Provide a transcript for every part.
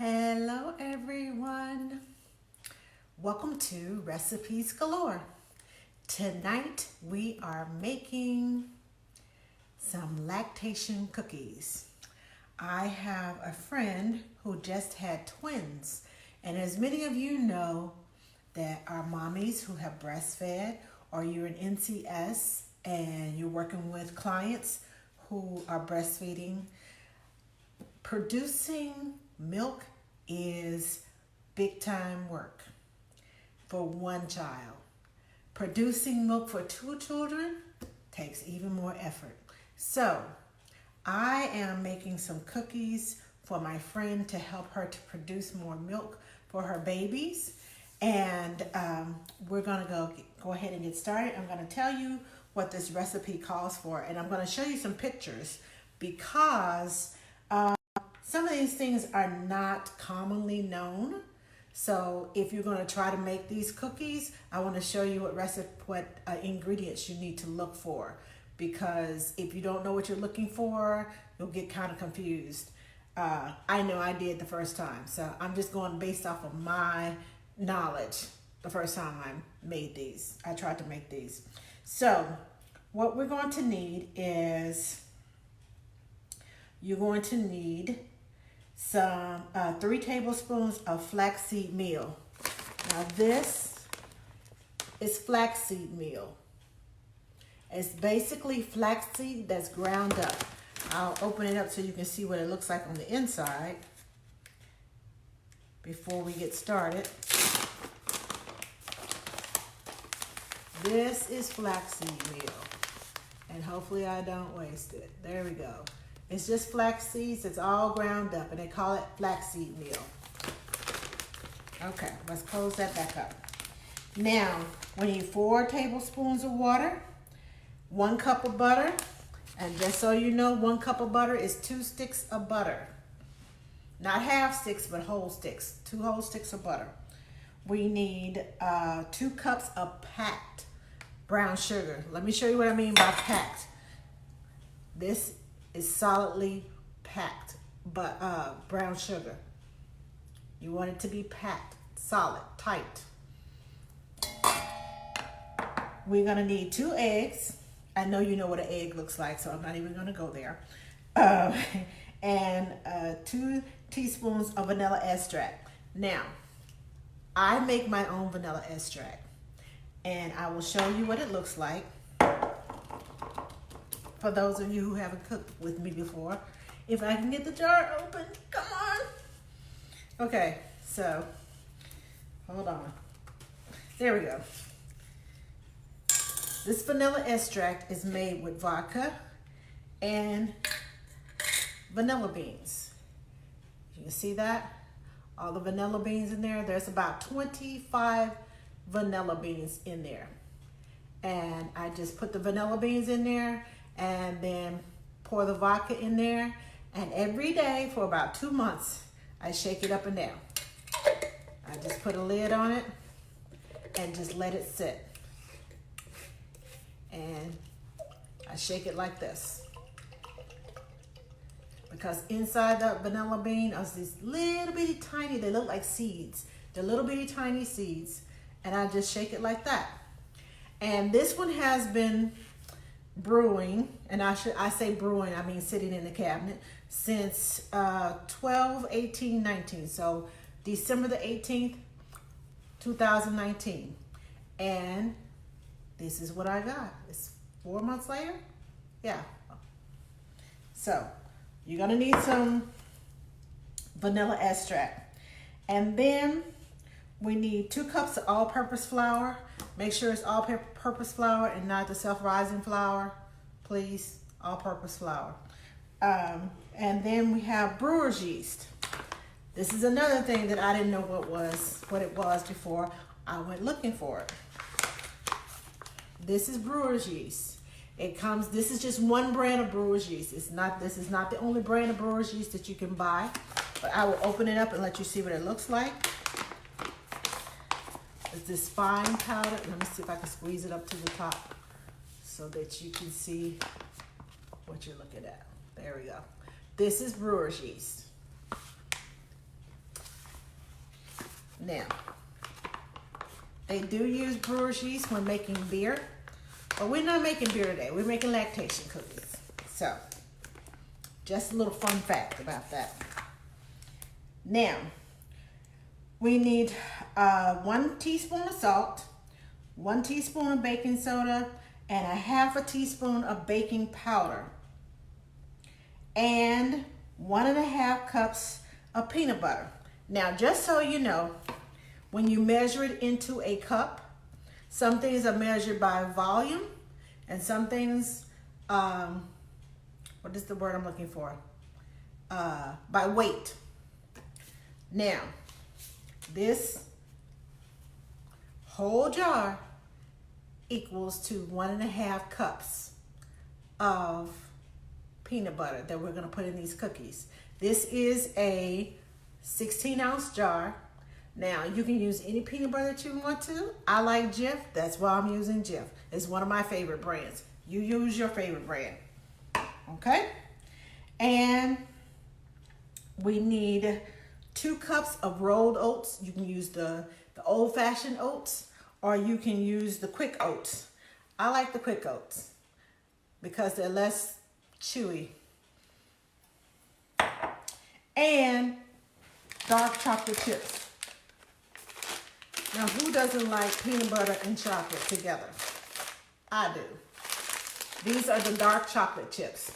Hello everyone. Welcome to Recipes Galore. Tonight we are making some lactation cookies. I have a friend who just had twins, and as many of you know that are mommies who have breastfed, or you're an NCS and you're working with clients who are breastfeeding, producing milk is big time work for one child. Producing milk for two children takes even more effort. So I am making some cookies for my friend to help her to produce more milk for her babies. And we're gonna go ahead and get started. I'm gonna tell you what this recipe calls for, and I'm gonna show you some pictures because some of these things are not commonly known. So if you're going to try to make these cookies, I want to show you what ingredients you need to look for, because if you don't know what you're looking for, you'll get kind of confused. I know I did the first time, so I'm just going based off of my knowledge. The first time I tried to make these. So what we're going to need is you're going to need some 3 tablespoons of flaxseed meal. Now this is flaxseed meal. It's basically flaxseed that's ground up. I'll open it up so you can see what it looks like on the inside before we get started. This is flaxseed meal, and hopefully I don't waste it. There we go. It's just flax seeds. It's all ground up, and they call it flaxseed meal. Okay, let's close that back up. Now, we need 4 tablespoons of water, 1 cup of butter, and just so you know, 1 cup of butter is 2 sticks of butter. Not half sticks, but whole sticks. 2 whole sticks of butter. We need 2 cups of packed brown sugar. Let me show you what I mean by packed. This is solidly packed, but brown sugar. You want it to be packed, solid, tight. We're gonna need 2 eggs. I know you know what an egg looks like, so I'm not even gonna go there. And 2 teaspoons of vanilla extract. Now, I make my own vanilla extract, and I will show you what it looks like. For those of you who haven't cooked with me before, if I can get the jar open, come on. Okay, so hold on. There we go. This vanilla extract is made with vodka and vanilla beans. You can see that? All the vanilla beans in there. There's about 25 vanilla beans in there. And I just put the vanilla beans in there and then pour the vodka in there. And every day for about 2 months, I shake it up and down. I just put a lid on it and just let it sit. And I shake it like this, because inside the vanilla bean are these little bitty tiny, they look like seeds. They're little bitty tiny seeds. And I just shake it like that. And this one has been brewing, and I say brewing, I mean sitting in the cabinet, since 12/18/19. So December the 18th, 2019. And this is what I got. It's 4 months later. Yeah. So you're gonna need some vanilla extract. And then we need 2 cups of all-purpose flour. Make sure it's all-purpose flour and not the self-rising flour, please. All-purpose flour. And then we have brewer's yeast. This is another thing that I didn't know what it was before I went looking for it. This is brewer's yeast. This is just one brand of brewer's yeast. This is not the only brand of brewer's yeast that you can buy, but I will open it up and let you see what it looks like. It's this fine powder. Let me see if I can squeeze it up to the top so that you can see what you're looking at. There we go. This is brewer's yeast. Now, they do use brewer's yeast when making beer, but we're not making beer today. We're making lactation cookies. So, just a little fun fact about that. Now, we need 1 teaspoon of salt, 1 teaspoon of baking soda, and a 1/2 teaspoon of baking powder, and 1.5 cups of peanut butter. Now, just so you know, when you measure it into a cup, some things are measured by volume, and some things, what is the word I'm looking for? By weight. Now, this whole jar equals to 1.5 cups of peanut butter that we're going to put in these cookies. This is a 16-ounce jar. Now, you can use any peanut butter that you want to. I like Jif. That's why I'm using Jif. It's one of my favorite brands. You use your favorite brand. Okay? And we need 2 cups of rolled oats. You can use the old-fashioned oats, or you can use the quick oats. I like the quick oats because they're less chewy. And dark chocolate chips. Now, who doesn't like peanut butter and chocolate together? I do. These are the dark chocolate chips.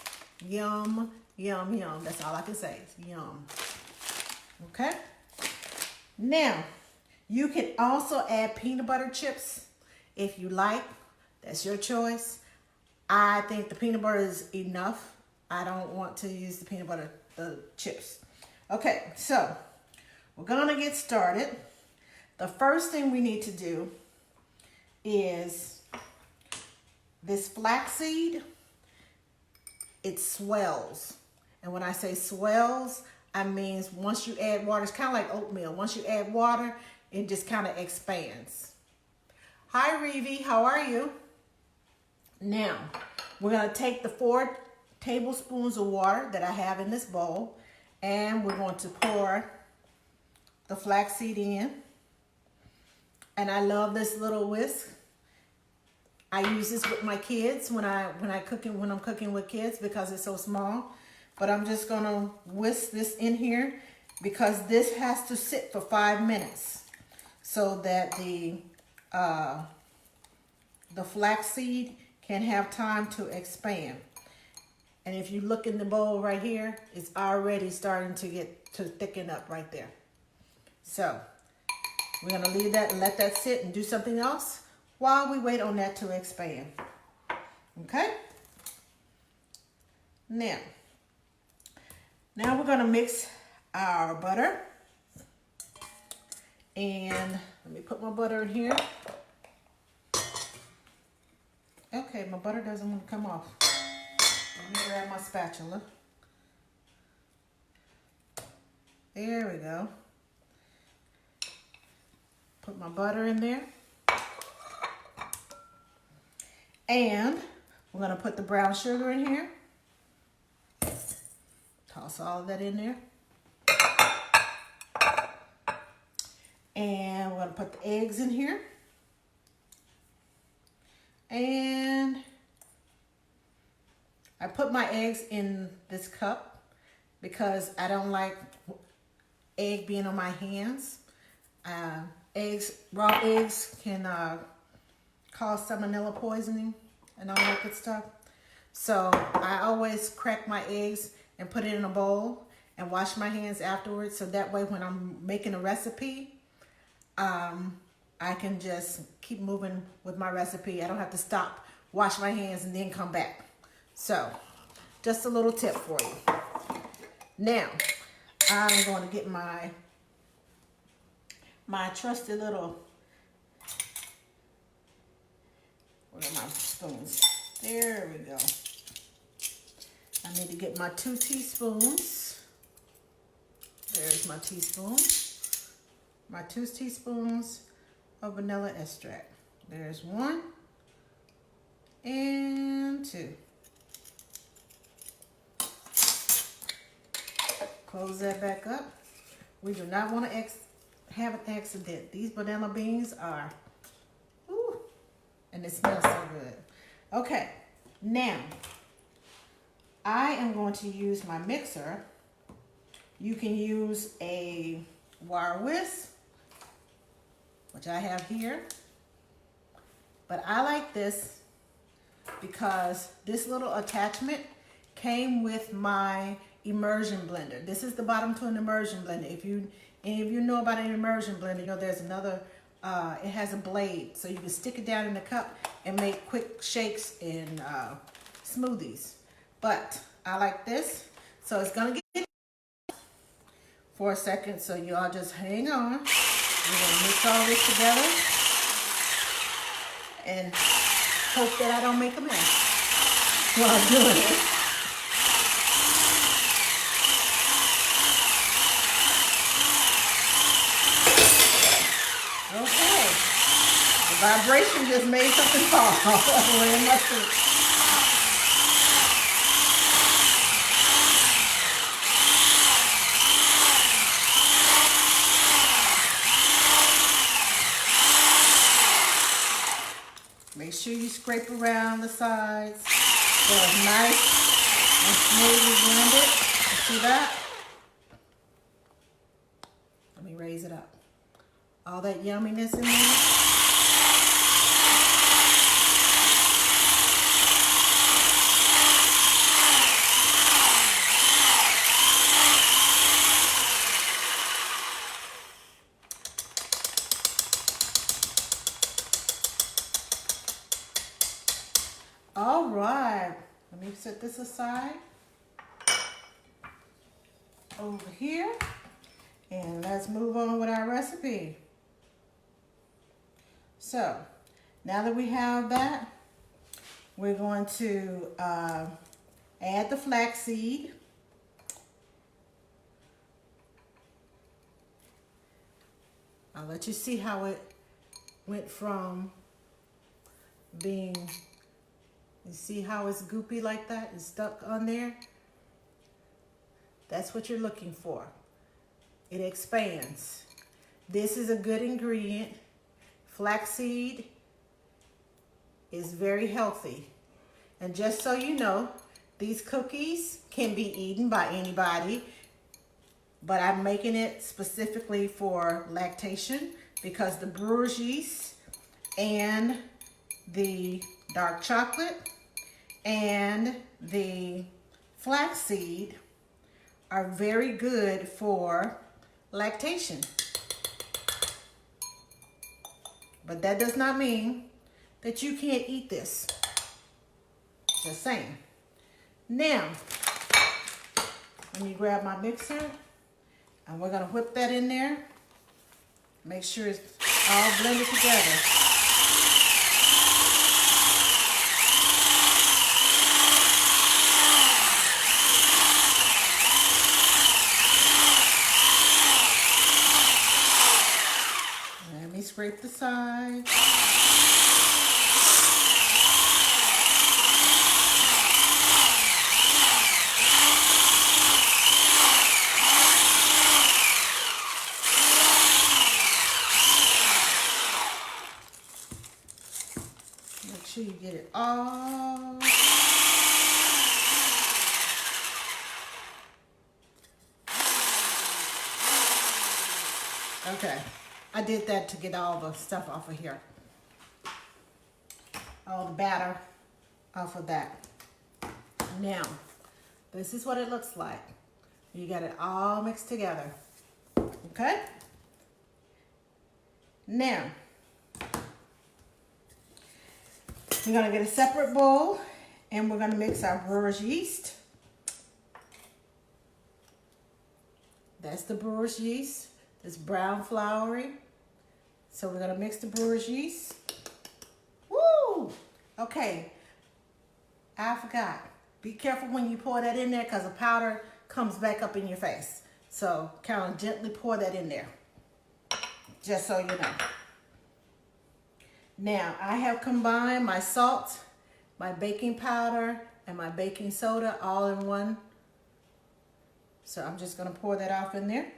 Yum, yum, yum. That's all I can say. It's yum. Okay? Now, you can also add peanut butter chips if you like. That's your choice. I think the peanut butter is enough. I don't want to use the peanut butter chips. Okay, so we're going to get started. The first thing we need to do is this flaxseed. It swells. And when I say swells, I mean once you add water, it's kind of like oatmeal. Once you add water, it just kind of expands. Hi, Reevy. How are you? Now, we're going to take the 4 tablespoons of water that I have in this bowl, and we're going to pour the flaxseed in. And I love this little whisk. I use this with my kids when I'm cooking with kids because it's so small. But I'm just gonna whisk this in here because this has to sit for 5 minutes so that the flaxseed can have time to expand. And if you look in the bowl right here, it's already starting to thicken up right there. So we're gonna leave that and let that sit and do something else while we wait on that to expand. Okay? Now we're gonna mix our butter. And let me put my butter in here. Okay, my butter doesn't want to come off. Let me grab my spatula. There we go. Put my butter in there. And we're going to put the brown sugar in here. Toss all of that in there. And we're going to put the eggs in here. And I put my eggs in this cup because I don't like egg being on my hands. Raw eggs can cause salmonella poisoning and all that good stuff. So I always crack my eggs and put it in a bowl and wash my hands afterwards. So that way when I'm making a recipe, I can just keep moving with my recipe. I don't have to stop, wash my hands, and then come back. So just a little tip for you. Now, I'm going to get my trusty little, where are my spoons? There we go. I need to get my 2 teaspoons. There's my teaspoon. My 2 teaspoons of vanilla extract. There's 1 and 2. Close that back up. We do not want to have an accident. These banana beans are, ooh, and it smells so good. Okay, now I am going to use my mixer. You can use a wire whisk, which I have here, but I like this because this little attachment came with my immersion blender. This is the bottom to an immersion blender. If any of you know about an immersion blender, you know there's another, it has a blade, so you can stick it down in the cup and make quick shakes in smoothies. But I like this, so it's gonna get for a second, so y'all just hang on. We're gonna mix all this together and hope that I don't make a mess while I'm doing it. Okay, the vibration just made something fall. Well, it must have. Make sure you scrape around the sides so it's nice and smoothly blended. You see that? Let me raise it up. All that yumminess in there. All right, let me set this aside over here, and let's move on with our recipe. So, now that we have that, we're going to add the flaxseed. I'll let you see how it went from being, you see how it's goopy like that? It's stuck on there. That's what you're looking for. It expands. This is a good ingredient. Flaxseed is very healthy. And just so you know, these cookies can be eaten by anybody, but I'm making it specifically for lactation because the brewer's yeast and the dark chocolate and the flaxseed are very good for lactation. But that does not mean that you can't eat this. Just saying. Now, let me grab my mixer and we're gonna whip that in there. Make sure it's all blended together. Let me scrape the sides. Make sure you get it all. Okay, I did that to get all the stuff off of here. All the batter off of that. Now, this is what it looks like. You got it all mixed together. Okay? Now, we're gonna get a separate bowl and we're gonna mix our brewer's yeast. That's the brewer's yeast. It's brown floury. So we're gonna mix the brewer's yeast. Woo! Okay, I forgot. Be careful when you pour that in there because the powder comes back up in your face. So kind of gently pour that in there, just so you know. Now, I have combined my salt, my baking powder, and my baking soda all in one. So I'm just gonna pour that off in there.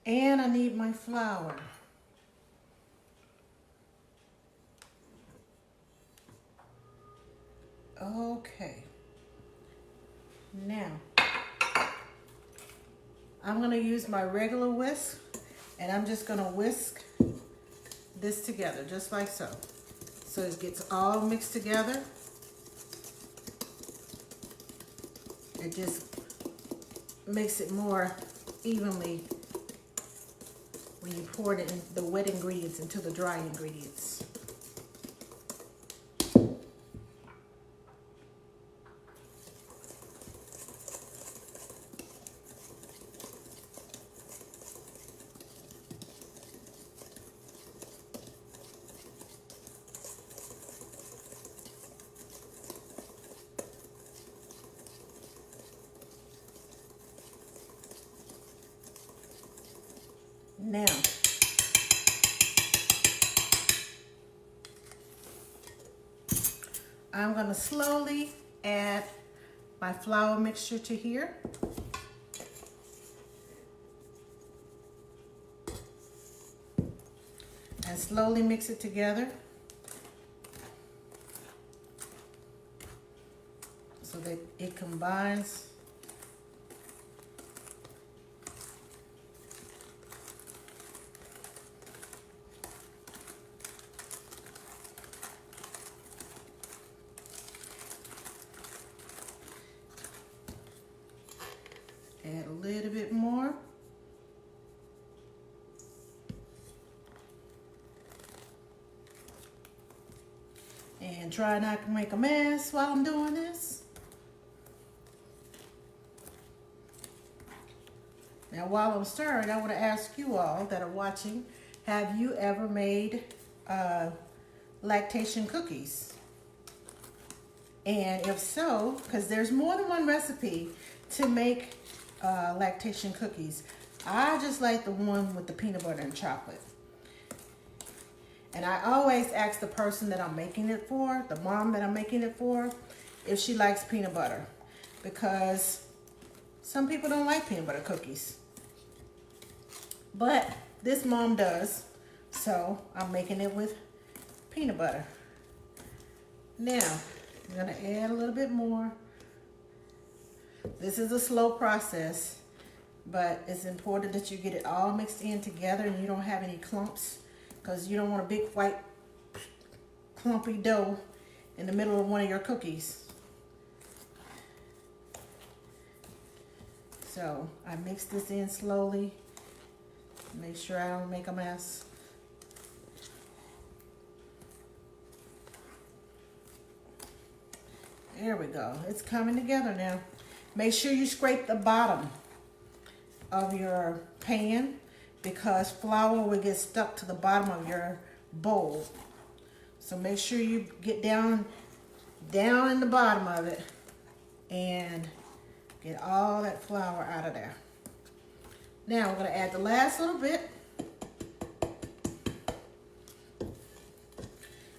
And I need my flour. Okay. Now, I'm gonna use my regular whisk, and I'm just gonna whisk this together, just like so. So it gets all mixed together. It just makes it more evenly when you pour it in the wet ingredients into the dry ingredients. Now, I'm going to slowly add my flour mixture to here. And slowly mix it together so that it combines. Add a little bit more. And try not to make a mess while I'm doing this. Now while I'm stirring, I want to ask you all that are watching, have you ever made lactation cookies? And if so, because there's more than one recipe to make lactation cookies. I just like the one with the peanut butter and chocolate. And I always ask the person that I'm making it for, the mom that I'm making it for, if she likes peanut butter. Because some people don't like peanut butter cookies. But this mom does. So I'm making it with peanut butter. Now, I'm going to add a little bit more. This is a slow process, but it's important that you get it all mixed in together and you don't have any clumps, because you don't want a big white clumpy dough in the middle of one of your cookies. So I mix this in slowly, make sure I don't make a mess. There we go. It's coming together now. Make sure you scrape the bottom of your pan, because flour will get stuck to the bottom of your bowl. So make sure you get down in the bottom of it and get all that flour out of there. Now we're going to add the last little bit.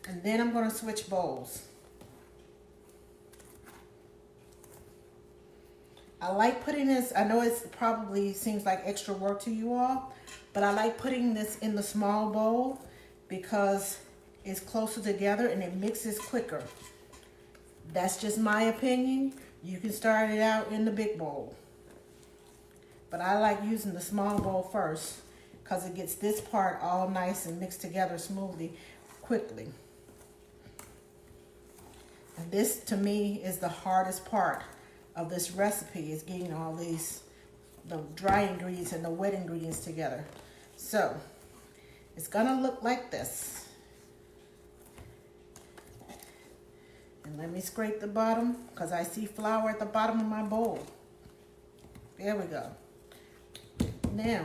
And then I'm going to switch bowls. I like putting this, I know it probably seems like extra work to you all, but I like putting this in the small bowl because it's closer together and it mixes quicker. That's just my opinion. You can start it out in the big bowl. But I like using the small bowl first because it gets this part all nice and mixed together smoothly, quickly. And this, to me, is the hardest part of this recipe, is getting all these, the dry ingredients and the wet ingredients together. So it's gonna look like this. And let me scrape the bottom because I see flour at the bottom of my bowl. There we go. Now,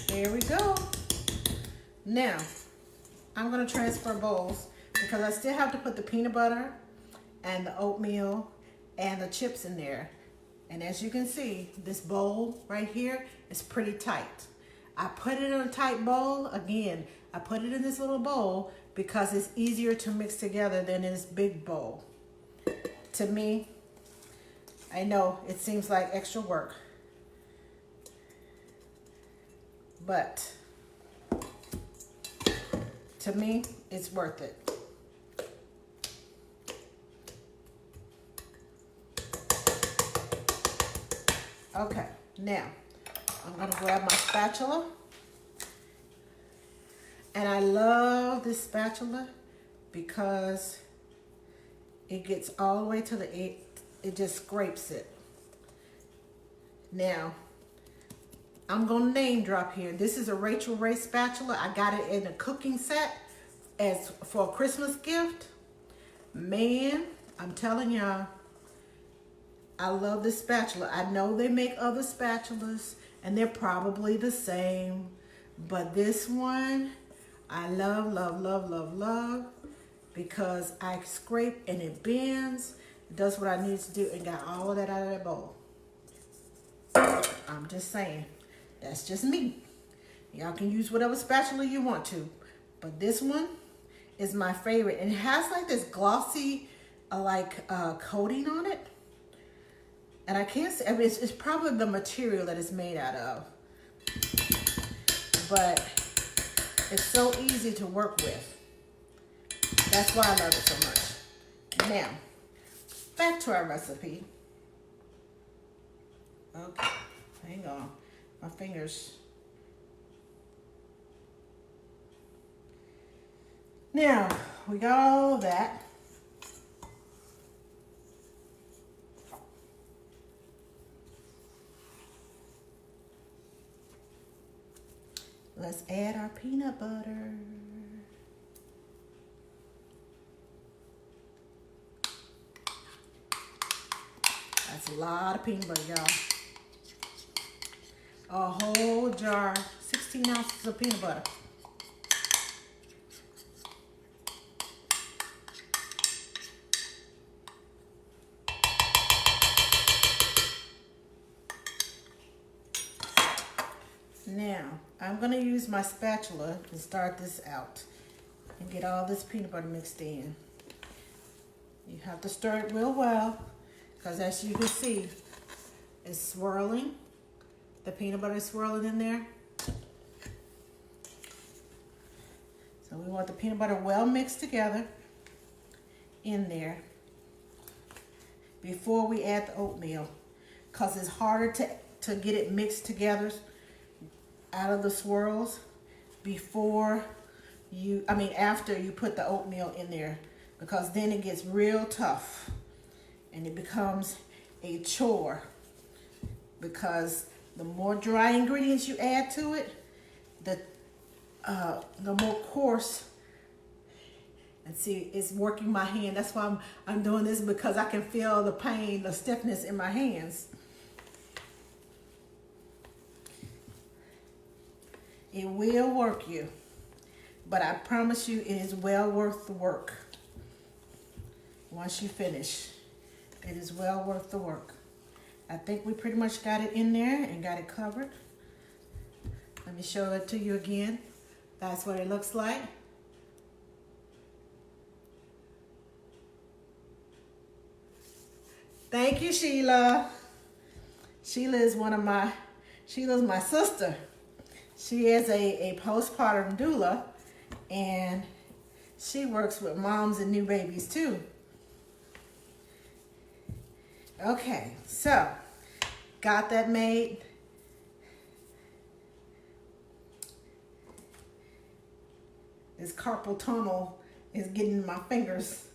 there we go. Now, I'm going to transfer bowls because I still have to put the peanut butter and the oatmeal and the chips in there. And as you can see, this bowl right here is pretty tight. I put it in a tight bowl. Again, I put it in this little bowl because it's easier to mix together than in this big bowl. To me, I know it seems like extra work, but to me, it's worth it. Okay, now I'm gonna grab my spatula. And I love this spatula because it gets all the way to the end. It just scrapes it. Now, I'm gonna name drop here. This is a Rachel Ray spatula. I got it in a cooking set as for a Christmas gift. Man, I'm telling y'all, I love this spatula. I know they make other spatulas and they're probably the same, but this one I love, love, love, love, love because I scrape and it bends. It does what I need to do and got all of that out of that bowl. I'm just saying, that's just me. Y'all can use whatever spatula you want to, but this one is my favorite. And it has like this glossy coating on it. And I can't say, I mean, it's probably the material that it's made out of. But it's so easy to work with. That's why I love it so much. Now, back to our recipe. Okay, hang on. My fingers. Now, we got all of that. Let's add our peanut butter. That's a lot of peanut butter, y'all. A whole jar, 16 ounces of peanut butter. Now, I'm going to use my spatula to start this out and get all this peanut butter mixed in. You have to stir it real well because as you can see, it's swirling. The peanut butter is swirling in there. So we want the peanut butter well mixed together in there before we add the oatmeal because it's harder to get it mixed together out of the swirls after you put the oatmeal in there, because then it gets real tough and it becomes a chore, because the more dry ingredients you add to it, the more coarse. And see, it's working my hand. That's why I'm doing this, because I can feel the pain, the stiffness in my hands. It will work you, but I promise you it is well worth the work. Once you finish, it is well worth the work. I think we pretty much got it in there and got it covered. Let me show it to you again. That's what it looks like. Thank you, Sheila. Sheila's my sister. She is a postpartum doula, and she works with moms and new babies too. Okay, so got that made. This carpal tunnel is getting in my fingers.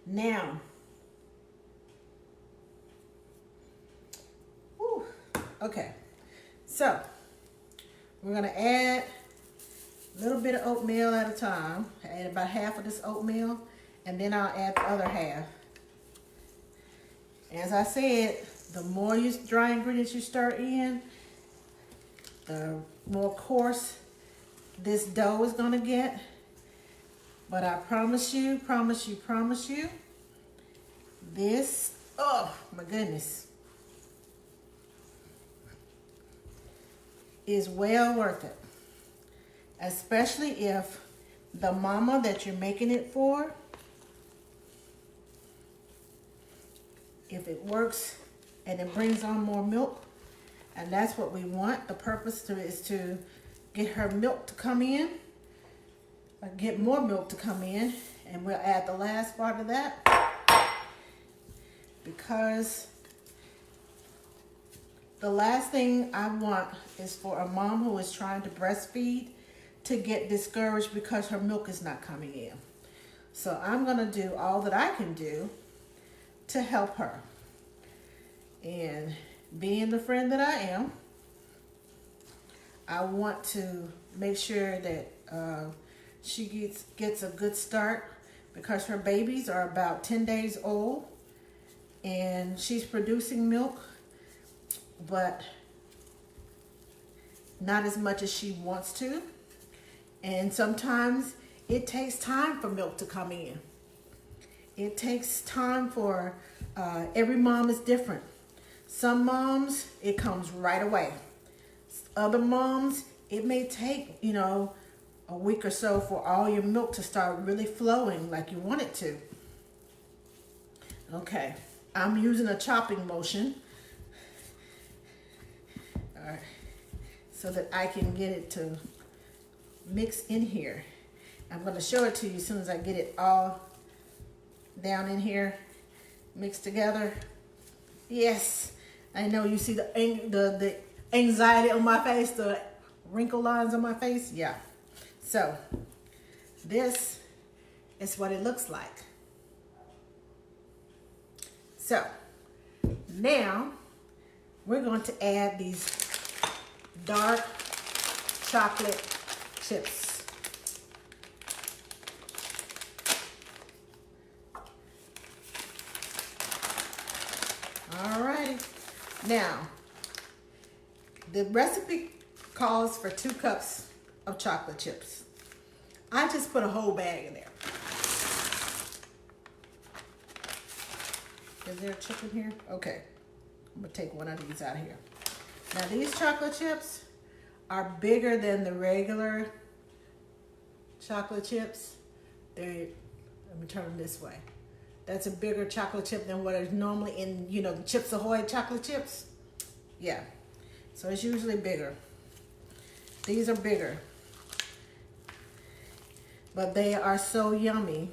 Now, okay. So, we're going to add a little bit of oatmeal at a time. Add about half of this oatmeal, and then I'll add the other half. As I said, the more dry ingredients you stir in, the more coarse this dough is going to get. But I promise you, this, oh my goodness. is well worth it. Especially if the mama that you're making it for, if it works and it brings on more milk, and that's what we want. The purpose is to get her milk to come in, or get more milk to come in, and we'll add the last part of that, because the last thing I want is for a mom who is trying to breastfeed to get discouraged because her milk is not coming in. So I'm going to do all that I can do to help her. And being the friend that I am, I want to make sure that she gets a good start, because her babies are about 10 days old and she's producing milk, but not as much as she wants to. And sometimes it takes time for milk to come in. It takes time for, every mom is different. Some moms, it comes right away. Other moms, it may take, a week or so for all your milk to start really flowing like you want it to. Okay, I'm using a chopping motion. All right, so that I can get it to mix in here. I'm going to show it to you as soon as I get it all down in here, mixed together. Yes, I know you see the anxiety on my face, the wrinkle lines on my face. Yeah. So this is what it looks like. So now we're going to add these dark chocolate chips. Alrighty. Now, the recipe calls for 2 cups of chocolate chips. I just put a whole bag in there. Is there a chip in here? Okay. I'm going to take one of these out of here. Now, these chocolate chips are bigger than the regular chocolate chips. Let me turn them this way. That's a bigger chocolate chip than what is normally in, the Chips Ahoy chocolate chips. Yeah. So it's usually bigger. These are bigger. But they are so yummy.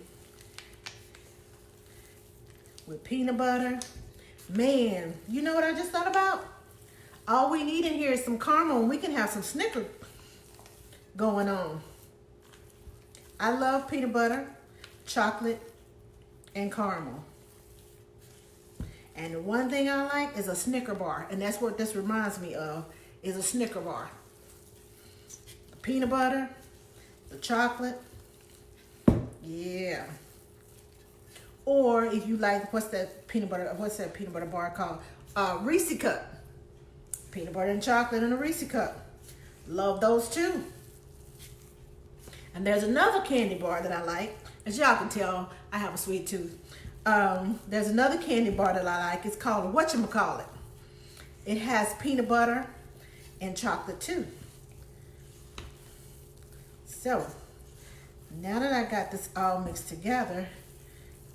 With peanut butter. Man, you know what I just thought about? All we need in here is some caramel, and we can have some Snickers going on. I love peanut butter, chocolate, and caramel. And the one thing I like is a Snicker bar, and that's what this reminds me of, is a Snicker bar. The peanut butter, the chocolate, yeah. Or if you like, what's that peanut butter bar called? Reese Cup. Peanut butter and chocolate in a Reese Cup. Love those too. And there's another candy bar that I like. As y'all can tell, I have a sweet tooth. There's another candy bar that I like. It's called whatchamacallit. It has peanut butter and chocolate too. So, now that I got this all mixed together,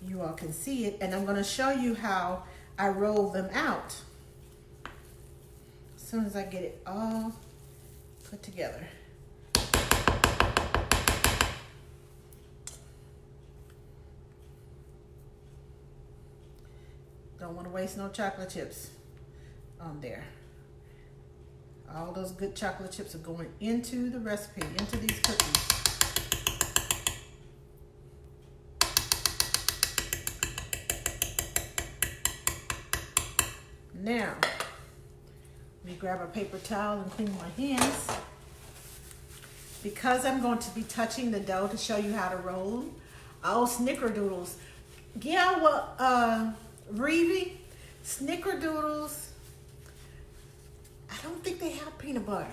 you all can see it, and I'm going to show you how I roll them out as soon as I get it all put together. Don't want to waste no chocolate chips on there. All those good chocolate chips are going into the recipe, into these cookies. Now, let me grab a paper towel and clean my hands. Because I'm going to be touching the dough to show you how to roll them. Oh, snickerdoodles. Yeah, well, Reevy, snickerdoodles, I don't think they have peanut butter.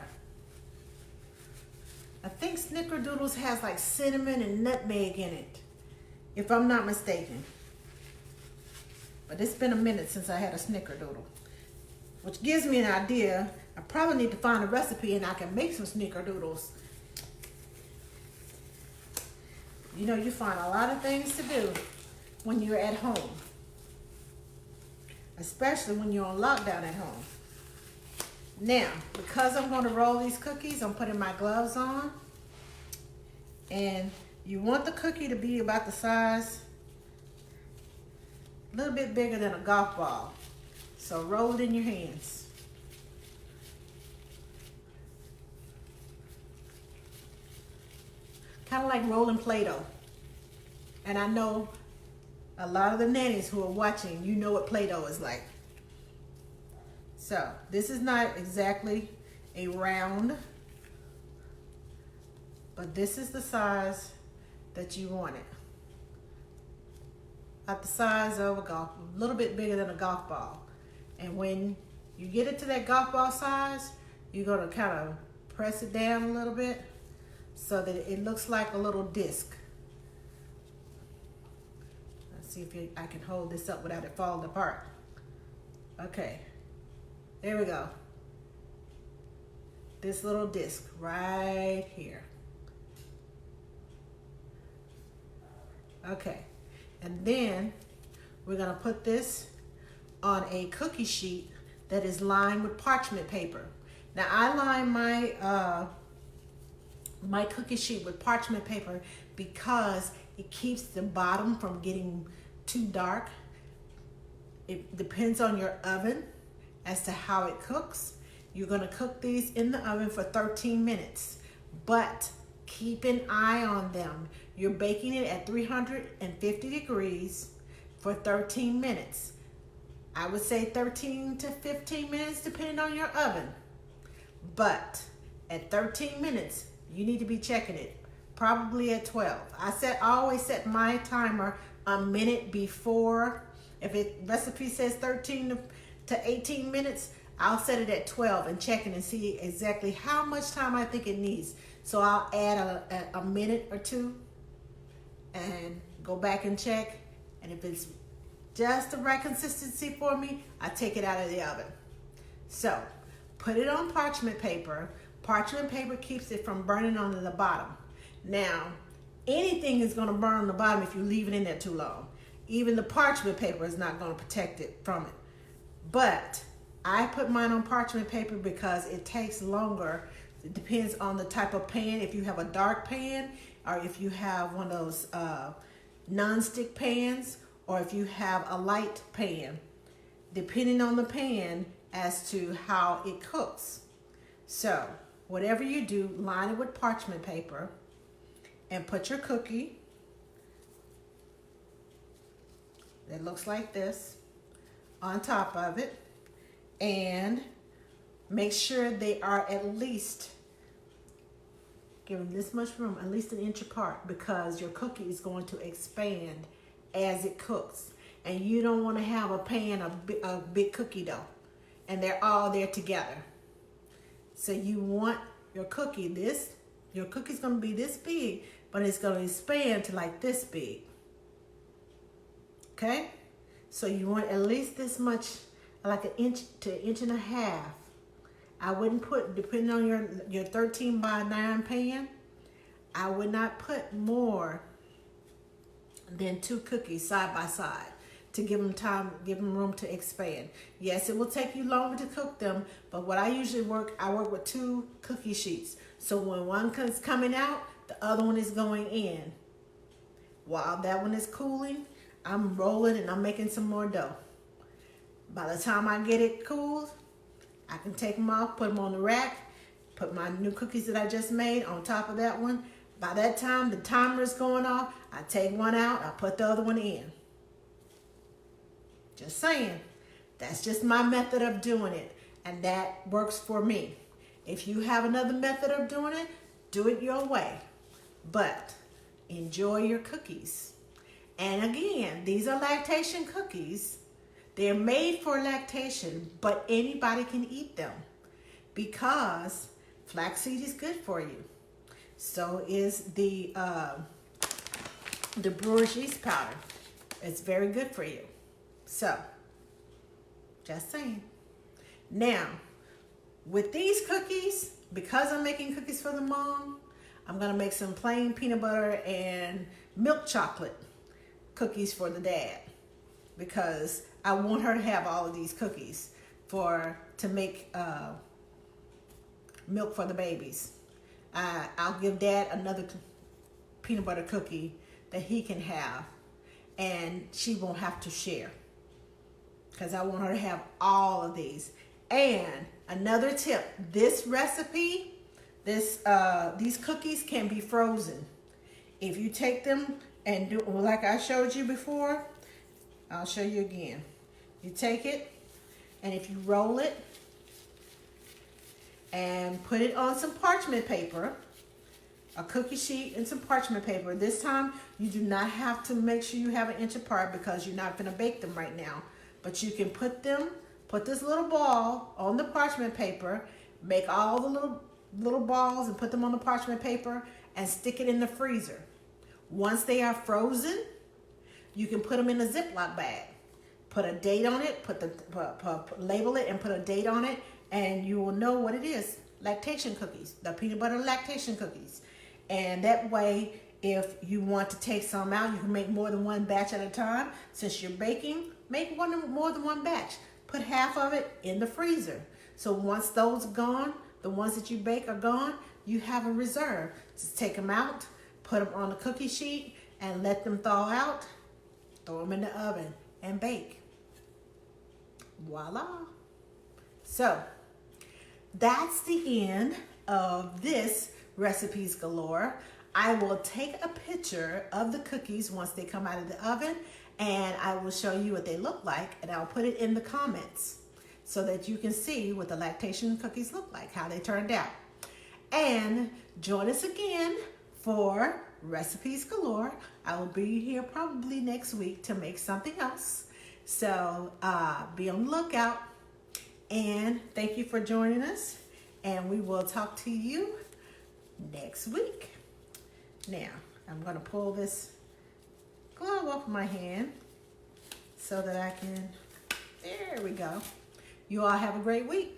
I think snickerdoodles has like cinnamon and nutmeg in it, if I'm not mistaken. But it's been a minute since I had a snickerdoodle, which gives me an idea I probably need to find a recipe and I can make some snickerdoodles. You know, you find a lot of things to do when you're at home, especially when you're on lockdown at home. Now, because I'm going to roll these cookies, I'm putting my gloves on. And you want the cookie to be about the size, a little bit bigger than a golf ball. So roll it in your hands. Kind of like rolling Play-Doh. And I know a lot of the nannies who are watching, you know what Play-Doh is like. So this is not exactly a round, but this is the size that you want it. About the size of a little bit bigger than a golf ball. And when you get it to that golf ball size, you're gonna kind of press it down a little bit so that it looks like a little disc. Let's see if I can hold this up without it falling apart. Okay. There we go. This little disc right here. Okay. And then we're going to put this on a cookie sheet that is lined with parchment paper. Now I line my cookie sheet with parchment paper because it keeps the bottom from getting too dark. It depends on your oven as to how it cooks. You're gonna cook these in the oven for 13 minutes, but keep an eye on them. You're baking it at 350 degrees for 13 minutes. I would say 13 to 15 minutes depending on your oven. But at 13 minutes, you need to be checking it, probably at 12. I always set my timer a minute before. If it recipe says 13 to 18 minutes, I'll set it at 12 and check it and see exactly how much time I think it needs. So I'll add a minute or two and go back and check. And if it's just the right consistency for me, I take it out of the oven. So put it on parchment paper. Parchment paper keeps it from burning on the bottom. Now, anything is going to burn on the bottom if you leave it in there too long. Even the parchment paper is not going to protect it from it. But I put mine on parchment paper because it takes longer. It depends on the type of pan. If you have a dark pan, or if you have one of those non-stick pans, or if you have a light pan, depending on the pan as to how it cooks. So whatever you do, line it with parchment paper and put your cookie that looks like this on top of it, and make sure they are at least, give them this much room, at least an inch apart, because your cookie is going to expand as it cooks. And you don't want to have a pan of big cookie dough and they're all there together. So you want your cookie's going to be this big, but it's going to expand to like this big. Okay? So you want at least this much, like an inch to an inch and a half. I wouldn't put, depending on your 13 by 9 pan, I would not put more than 2 cookies side by side to give them time, give them room to expand. Yes, it will take you longer to cook them, but what I usually I work with 2 cookie sheets. So when one is coming out, the other one is going in. While that one is cooling, I'm rolling and I'm making some more dough. By the time I get it cooled, I can take them off, put them on the rack, put my new cookies that I just made on top of that one. By that time, the timer is going off. I take one out, I put the other one in. Just saying. That's just my method of doing it, and that works for me. If you have another method of doing it, do it your way. But enjoy your cookies. And again, these are lactation cookies. They're made for lactation, but anybody can eat them because flaxseed is good for you. So is the brewer's yeast powder. It's very good for you. So, just saying. Now, With these cookies, because I'm making cookies for the mom, I'm gonna make some plain peanut butter and milk chocolate cookies for the dad, because I want her to have all of these cookies to make milk for the babies. I'll give dad another peanut butter cookie that he can have, and she won't have to share, because I want her to have all of these. And another tip, this recipe, these cookies can be frozen. If you take them and do like I showed you before, I'll show you again. You take it, and if you roll it and put it on some parchment paper, a cookie sheet and some parchment paper. This time you do not have to make sure you have an inch apart, because you're not going to bake them right now. But you can put this little ball on the parchment paper, make all the little balls and put them on the parchment paper and stick it in the freezer. Once they are frozen, you can put them in a Ziploc bag. Put a date on it, label it and put a date on it, and you will know what it is. Lactation cookies, the peanut butter lactation cookies. And that way, if you want to take some out, you can make more than one batch at a time. Since you're baking, make more than one batch. Put half of it in the freezer. So once those are gone, the ones that you bake are gone, you have a reserve. Just take them out, put them on a cookie sheet, and let them thaw out. Throw them in the oven and bake. Voila. So that's the end of this Recipes Galore. I will take a picture of the cookies once they come out of the oven, and I will show you what they look like, and I'll put it in the comments so that you can see what the lactation cookies look like, how they turned out. And join us again for Recipes Galore. I will be here probably next week to make something else. So be on the lookout. And thank you for joining us. And we will talk to you next week. Now, I'm going to pull this glove off my hand so that I can, there we go. You all have a great week.